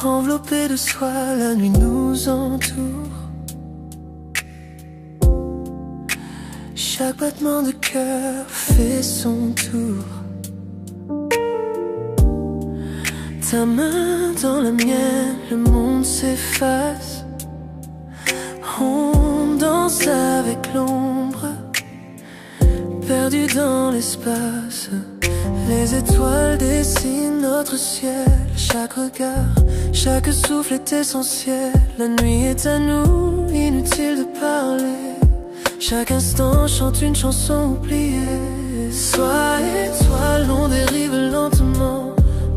Enveloppé de soie, la nuit nous entoure. Chaque battement de cœur fait son tour. Ta main dans la mienne, le monde s'efface. On danse avec l'ombre, perdu dans l'espace. Les étoiles dessinent notre ciel. Chaque regard, chaque souffle est essentiel. La nuit est à nous, inutile de parler. Chaque instant chante une chanson oubliée. Sois étoile, on dérive lentement.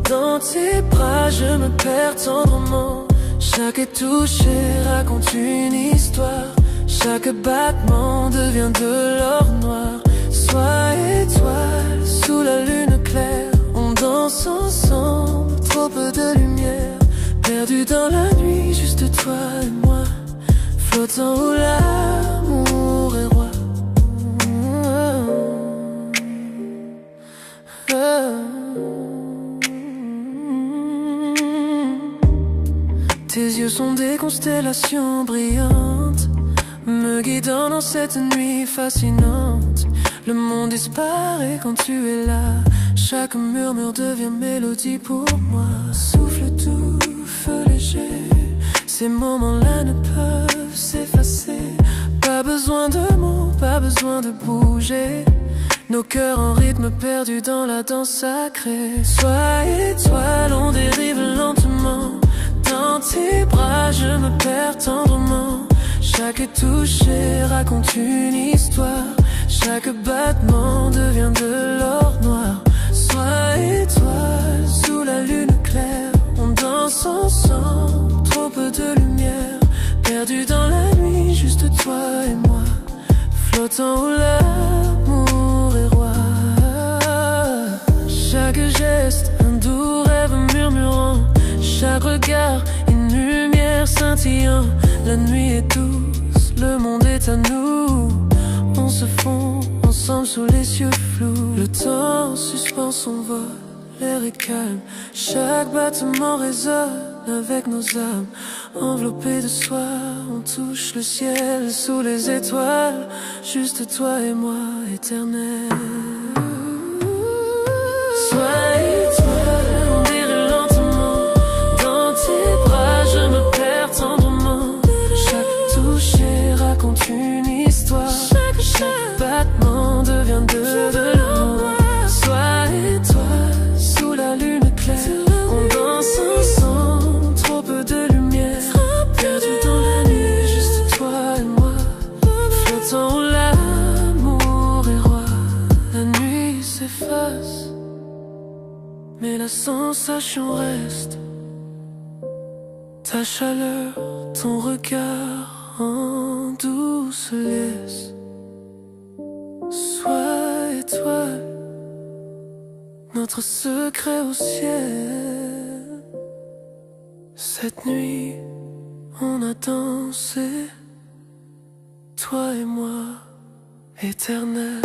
Dans tes bras je me perds tendrement. Chaque touché raconte une histoire. Chaque battement devient de l'or noir. Sois étoile, sous la lune claire. On danse ensemble, trop peu de lumière. Perdu dans la nuit, juste toi et moi. Flottant où l'amour est roi. Tes yeux sont des constellations brillantes, me guidant dans cette nuit fascinante. Le monde disparaît quand tu es là. Chaque murmure devient mélodie pour moi. Souffle doux, feu léger. Ces moments-là ne peuvent s'effacer. Pas besoin de mots, pas besoin de bouger. Nos cœurs en rythme perdus dans la danse sacrée. Sois étoile, on dérive lentement. Dans tes bras je me perds tendrement. Chaque touché raconte une histoire. Chaque battement devient de l'or noir. Sois étoile, sous la lune claire. On danse ensemble, trop peu de lumière. Perdu dans la nuit, juste toi et moi. Flottant où l'amour est roi. Chaque geste, un doux rêve murmurant. Chaque regard, une lumière scintillant. La nuit est douce, le monde est à nous. On se fond ensemble sous les yeux flous. Le temps suspend son vol, l'air est calme. Chaque battement résonne avec nos âmes. Enveloppés de soie, on touche le ciel sous les étoiles. Juste toi et moi, éternel. Sois étoile, on dirait lentement. Dans tes bras, je me perds tendrement. Chaque toucher raconte une histoire. Chaque battement devient de l'or. Sois étoile, sous la lune claire. On danse ensemble, trop peu de lumière. Perdu dans la nuit, juste toi et moi. Flottant où l'amour est roi. La nuit s'efface, mais la sensation reste. Ta chaleur, ton regard en douce laisse. Sois étoile, notre secret au ciel. Cette nuit, on a dansé, toi et moi, éternel.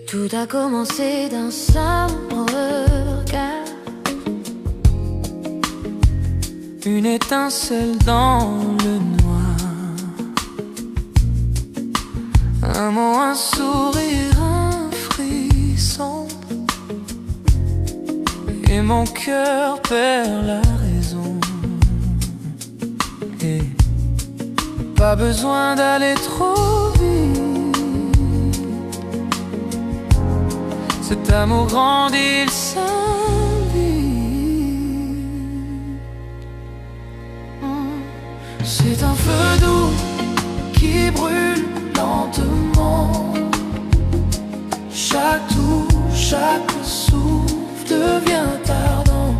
Tout a commencé d'un simple regard, une étincelle dans le noir, un mot, un sourire, un frisson, et mon cœur perd la raison. Et pas besoin d'aller trop vite, cet amour grandit, il s'invite. C'est un feu doux qui brûle lentement. Chaque tour, chaque souffle devient ardent.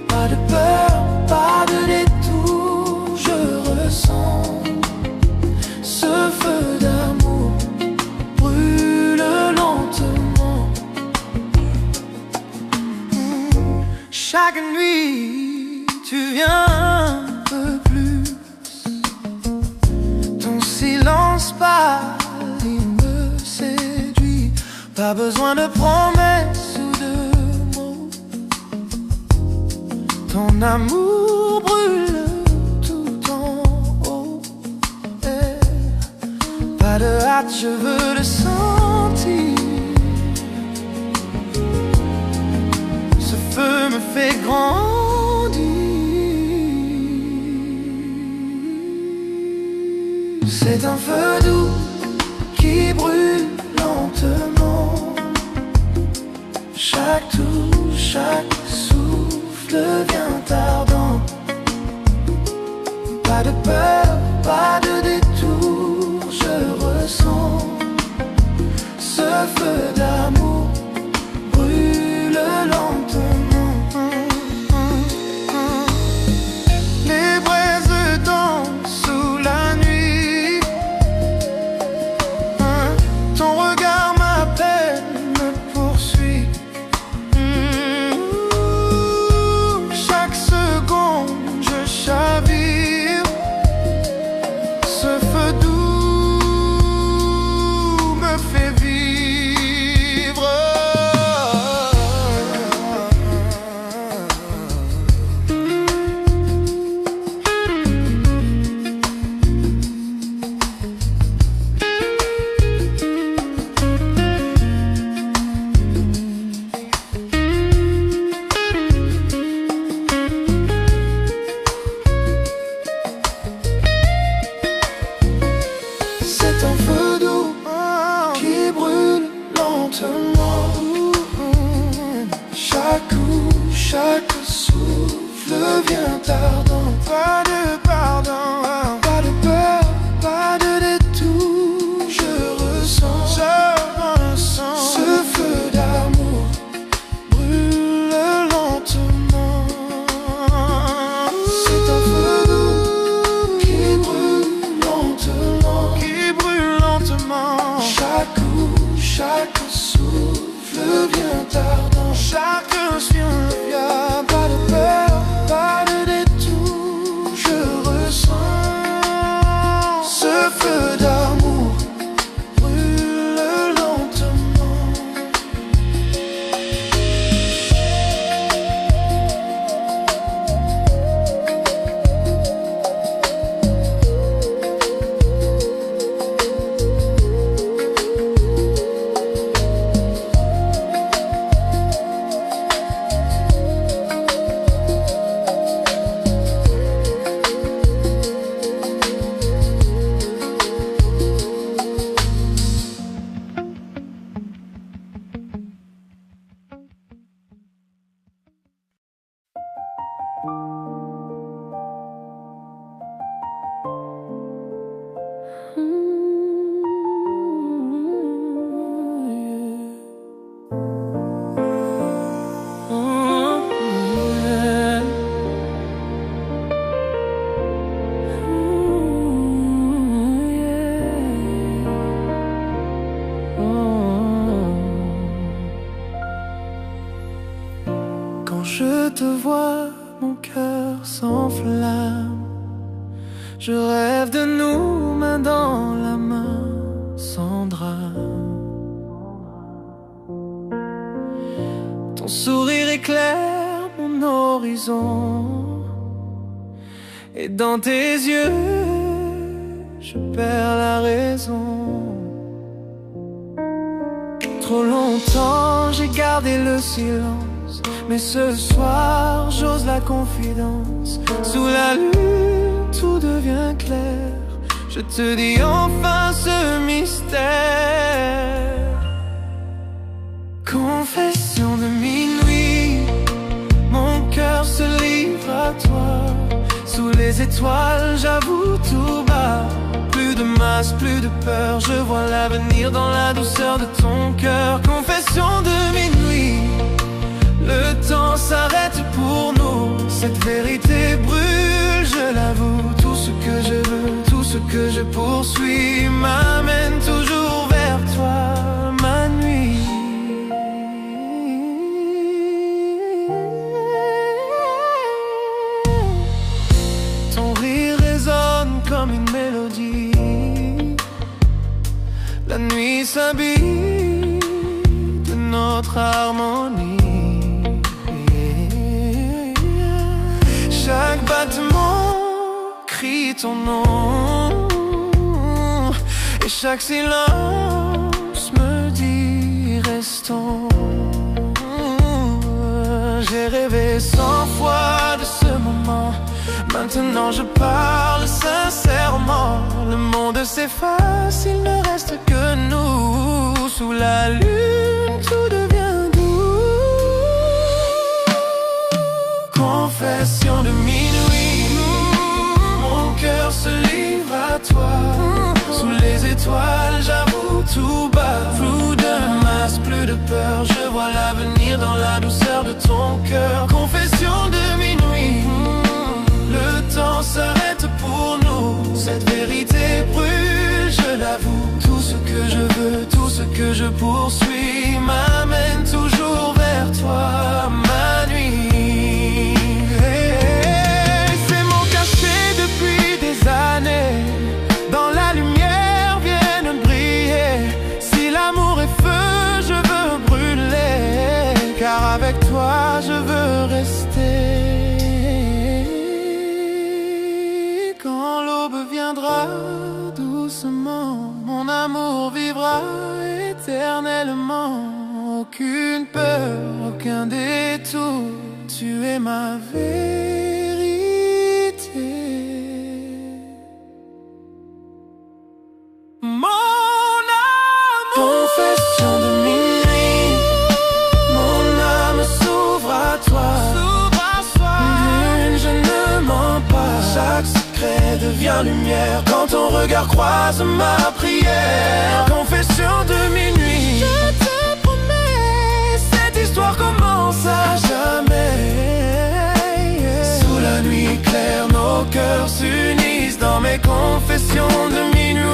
Pas de peur, pas de détour, je ressens ce feu d'amour brûle lentement. Chaque nuit, tu viens un peu plus. Ton silence pâle, il me séduit. Pas besoin de promesses ou de mots. Ton amour brûle tout en haut. Pas de hâte, je veux le sentir. Ce feu me fait grandir. C'est un feu doux qui brûle lentement. Chaque tour, chaque souffle devient ardent. Pas de peur, pas de détour, je ressens ce feu d'amour brûle lentement. Les braises dansent sous la nuit. Ton regard m'appelle, me poursuit. Chaque seconde je chavire. Ce feu doux me fait vivre. C'est un feu doux qui brûle lentement. Chaque coup, chaque souffle devient ardent. Pas de pardon, pas de peur, pas de détour, je ressens ce feu d'amour brûle lentement. C'est un feu doux qui brûle lentement, chaque coup, chaque souffle devient ardent. Chaque vient, pas de peur, pas de détour, je ressens ce feu d'amour brûle lentement. Je te vois, mon cœur s'enflamme. Je rêve de nous, main dans la main, sans drame. Ton sourire éclaire mon horizon, et dans tes yeux je perds la raison. Trop longtemps j'ai gardé le silence, mais ce soir j'ose la confidence. Sous la lune tout devient clair, je te dis enfin ce mystère. Confession de minuit, mon cœur se livre à toi. Sous les étoiles j'avoue tout bas, plus de masque, plus de peur, je vois l'avenir dans la douceur de ton cœur. Confession de minuit, le temps s'arrête pour nous. Cette vérité brûle, je l'avoue. Tout ce que je veux, tout ce que je poursuis m'amène toujours vers toi, ma nuit. Ton rire résonne comme une mélodie, la nuit s'habille de notre harmonie. Chaque battement crie ton nom, et chaque silence me dit restons. J'ai rêvé 100 fois de ce moment, maintenant je parle sincèrement. Le monde s'efface, il ne reste que nous. Sous la lune, tout devient doux. Confession de minuit, mon cœur se livre à toi. Sous les étoiles, j'avoue tout bas. Plus de masque, plus de peur, je vois l'avenir dans la douceur de ton cœur. Confession de minuit, le temps s'arrête pour nous. Cette vérité brûle, je l'avoue. Tout ce que je veux, tout ce que je poursuis m'amène toujours vers toi, ma nuit. C'est mon cachet depuis des années, dans la lumière viennent briller. Si l'amour est feu, je veux brûler, car avec toi je veux rester. Quand l'aube viendra doucement, mon amour vivra éternellement. Aucune peur, aucun détour, tu es ma vérité. Mon amour, confession de minuit, mon âme s'ouvre à toi. Je ne mens pas, chaque secret devient lumière quand ton regard croise ma prière. Confession de minuit, je te promets, cette histoire commence à jamais. Sous la nuit claire, nos cœurs s'unissent dans mes confessions de minuit.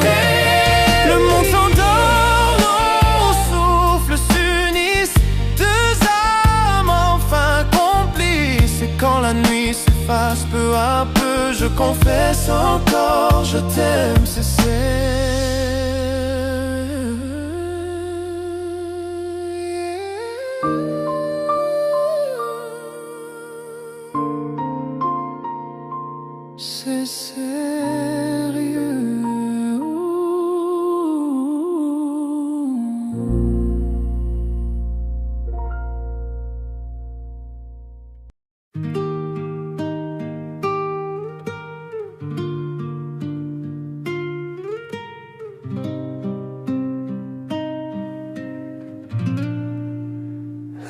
Le monde s'endort, nos souffles s'unissent, deux âmes enfin complices. Et quand la nuit s'efface peu à peu, je confesse encore, je t'aime, c'est sérieux.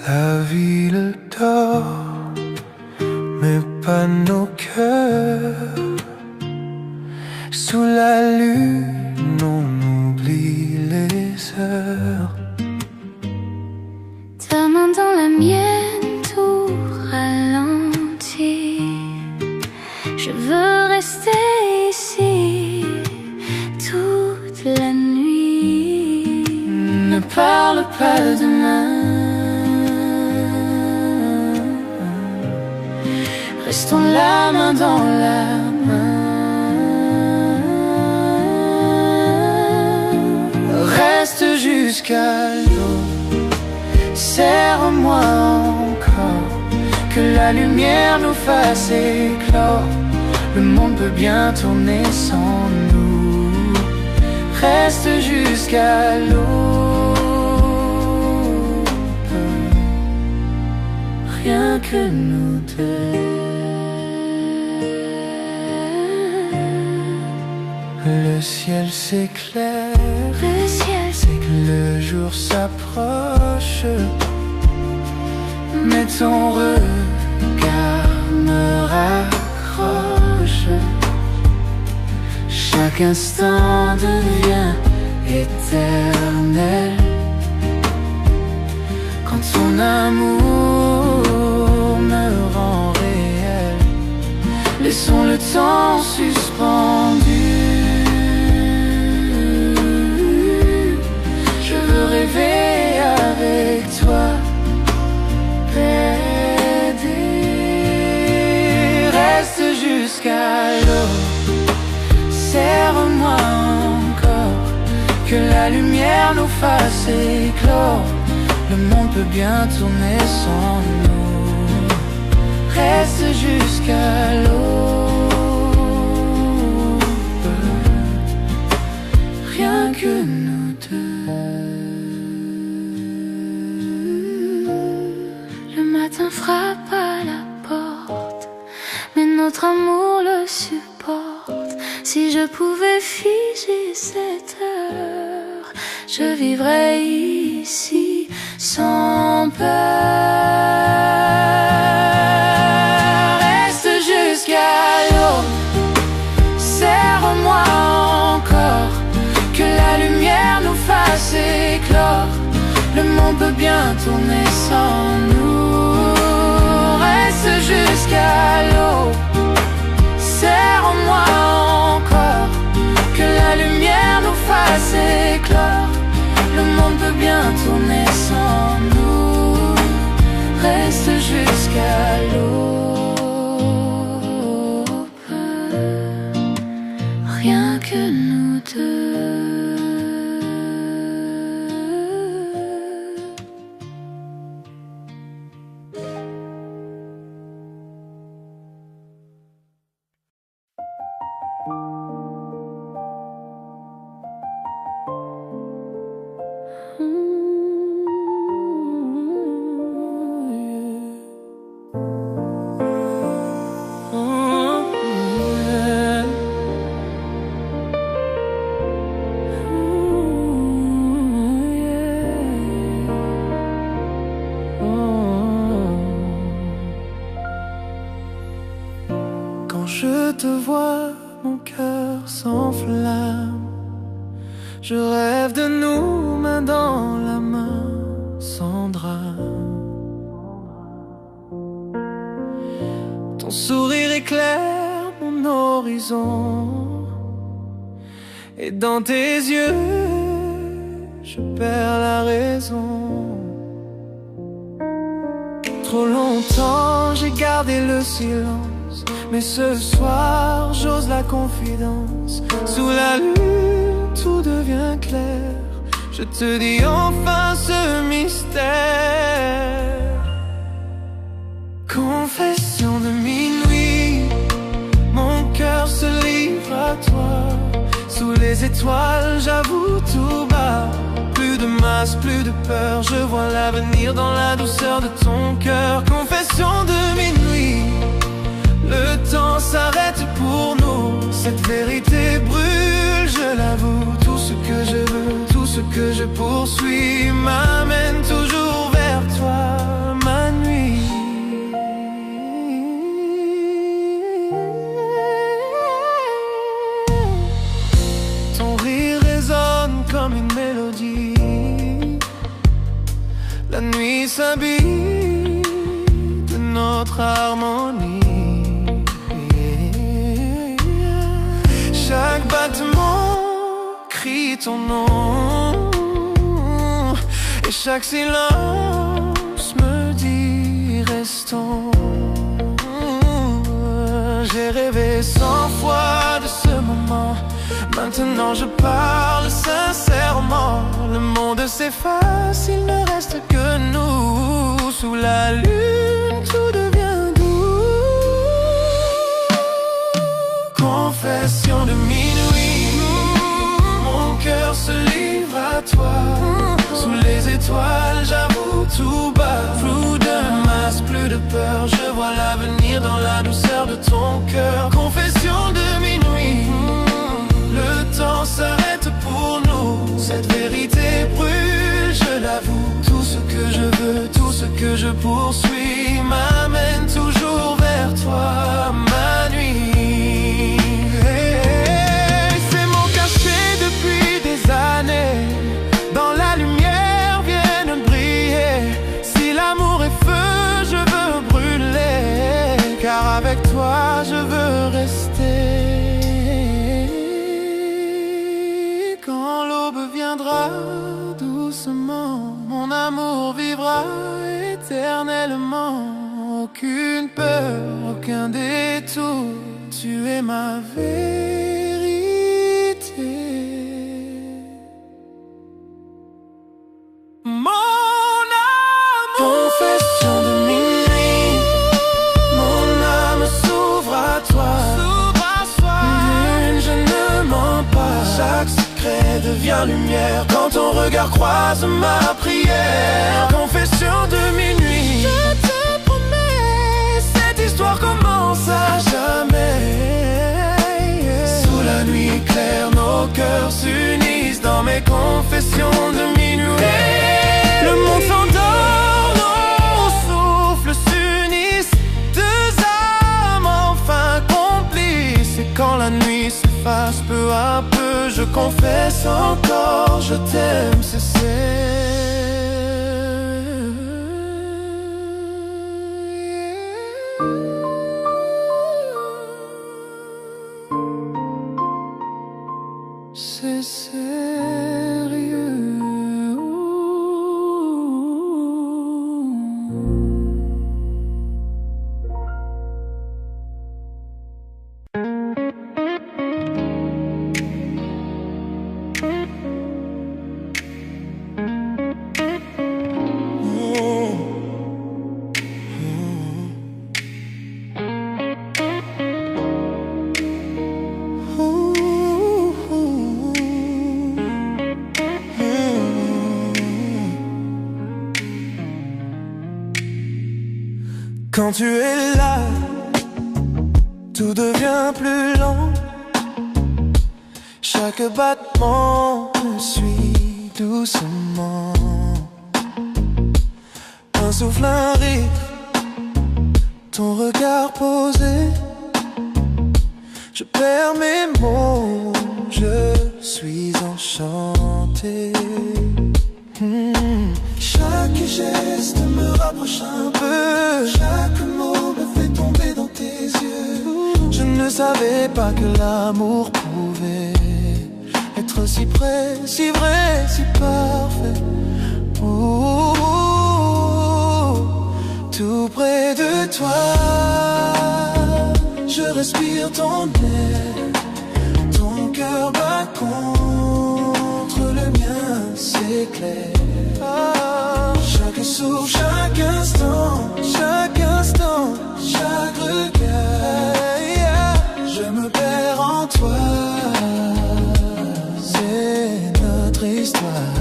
La ville dort, mais pas nos cœurs. Sous la lune, on oublie les heures. Ta main dans la mienne, tout ralentit. Je veux rester ici toute la nuit. Ne parle pas demain, restons la main dans la main. Reste jusqu'à l'aube, serre-moi en que la lumière nous fasse éclore. Le monde peut bien tourner sans nous. Reste jusqu'à l'aube, rien que nous deux. Le ciel s'éclaire, c'est que le jour s'approche. Mais ton regard me raccroche. Chaque instant devient éternel quand ton amour me rend réel. Laissons le temps suspendu. Je veux rêver avec toi, reste jusqu'à l'aube. Serre-moi encore, que la lumière nous fasse éclore. Le monde peut bien tourner sans nous. Reste jusqu'à l'aube, rien que nous deux. Le matin frappe à la porte, mais notre amour le supporte. Si je pouvais figer cette heure, je vivrais ici sans peur. Reste jusqu'à l'aube, serre-moi encore, que la lumière nous fasse éclore. Le monde peut bien tourner sans nous. Reste jusqu'à l'aube, serre-moi encore, que la lumière nous fasse éclore. Le monde peut bien tourner sans nous. Reste jusqu'à l'aube, rien que nous deux. Quand je te vois, mon cœur s'enflamme. Je rêve de nous, main dans la main, sans drame. Ton sourire éclaire mon horizon, et dans tes yeux, je perds la raison. Trop longtemps j'ai gardé le silence, mais ce soir j'ose la confidence. Sous la lune tout devient clair, je te dis enfin ce mystère. Confession de minuit, mon cœur se livre à toi. Sous les étoiles j'avoue tout bas, plus de masque, plus de peur, je vois l'avenir dans la douceur de ton cœur. Confession de minuit, le temps s'arrête pour nous. Cette vérité brûle, je l'avoue. Tout ce que je veux, tout ce que je poursuis m'amène toujours vers toi, ma nuit. Ton rire résonne comme une mélodie. La nuit s'habille de notre harmonie. Chaque battement crie ton nom, et chaque silence me dit restons. J'ai rêvé 100 fois de ce moment, maintenant je parle sincèrement. Le monde s'efface, il ne reste que nous. Sous la lune tout devient Sous les étoiles, j'avoue tout bas. Flou de masse, plus de peur. Je vois l'avenir dans la douceur de ton cœur. Confession de minuit. Le temps s'arrête pour nous. Cette vérité brûle, je l'avoue. Tout ce que je veux, tout ce que je poursuis m'amène toujours vers toi, ma nuit. C'est mon cachet depuis des années. Dans la lumière viennent briller. Si l'amour est feu, je veux brûler. Car avec toi, je veux rester. Quand l'aube viendra doucement, mon amour vivra éternellement. Aucune peur, aucun détour, tu es ma vérité. Mon amour, confession de minuit, mon âme s'ouvre à toi. Lune, je ne mens pas, chaque secret devient lumière quand ton regard croise ma prière. Confession de minuit, je te promets, cette histoire commence à jamais. Sous la nuit claire, nos cœurs s'unissent dans mes confessions de minuit. Le monde s'endort, nos souffles s'unissent, deux âmes enfin complices. Et quand la nuit s'efface peu à peu, je confesse encore, je t'aime, c'est sérieux. Quand tu es là, tout devient plus lent. Chaque battement me suit doucement. Un souffle, un rire, ton regard posé. Je perds mes mots, je suis enchanté. Chaque geste me rapproche un peu. Chaque mot me fait tomber dans tes yeux. Je ne savais pas que l'amour pouvait être si près, si vrai, si parfait. Oh, tout près de toi, je respire ton air. Ton cœur bat contre le mien, c'est clair. Chaque souffle, chaque instant, chaque regard, je me perds en toi. C'est notre histoire.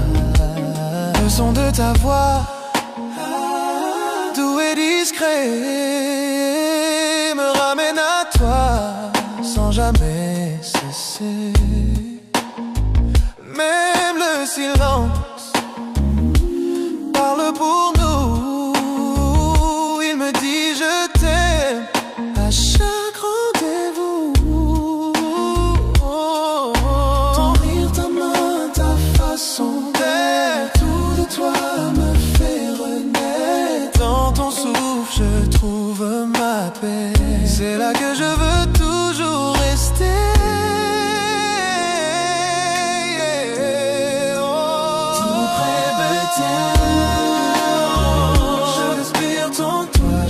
Le son de ta voix, doux et discret, me ramène à toi sans jamais cesser. Même le silence parle pour nous. Il me dit je t'aime à chaque rendez-vous. Ton rire, ta main, ta façon d'être, tout de toi me fait renaître. Dans ton souffle je trouve ma paix. C'est là que je veux toujours rester.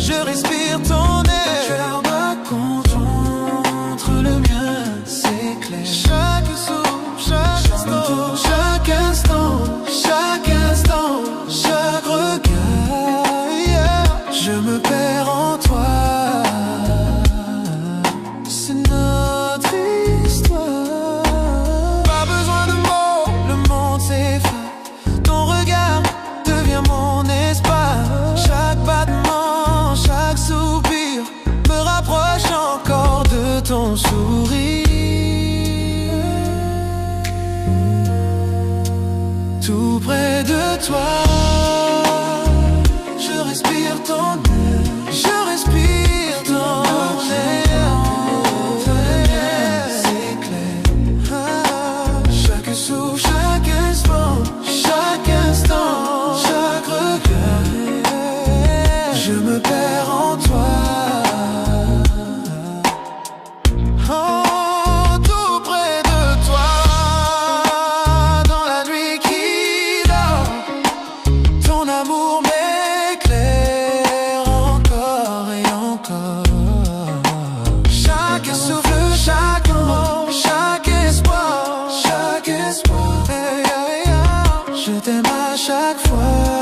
Je respire ton air. Cœur bat contre le mien, c'est clair. Chaque souffle, chaque instant, chaque regard, je me perds en toi. C'est notre histoire. Pas besoin de mots, le monde s'efface. Ton regard près de toi. Je respire ton air, je respire ton air. C'est clair. Chaque souffle, chaque instant, chaque regard, je me perds en toi. Oh, tout près de toi, dans la nuit qui dort, ton amour m'éclaire encore et encore. Chaque souffle, chaque mot, chaque espoir, hey, hey, hey. Je t'aime à chaque fois.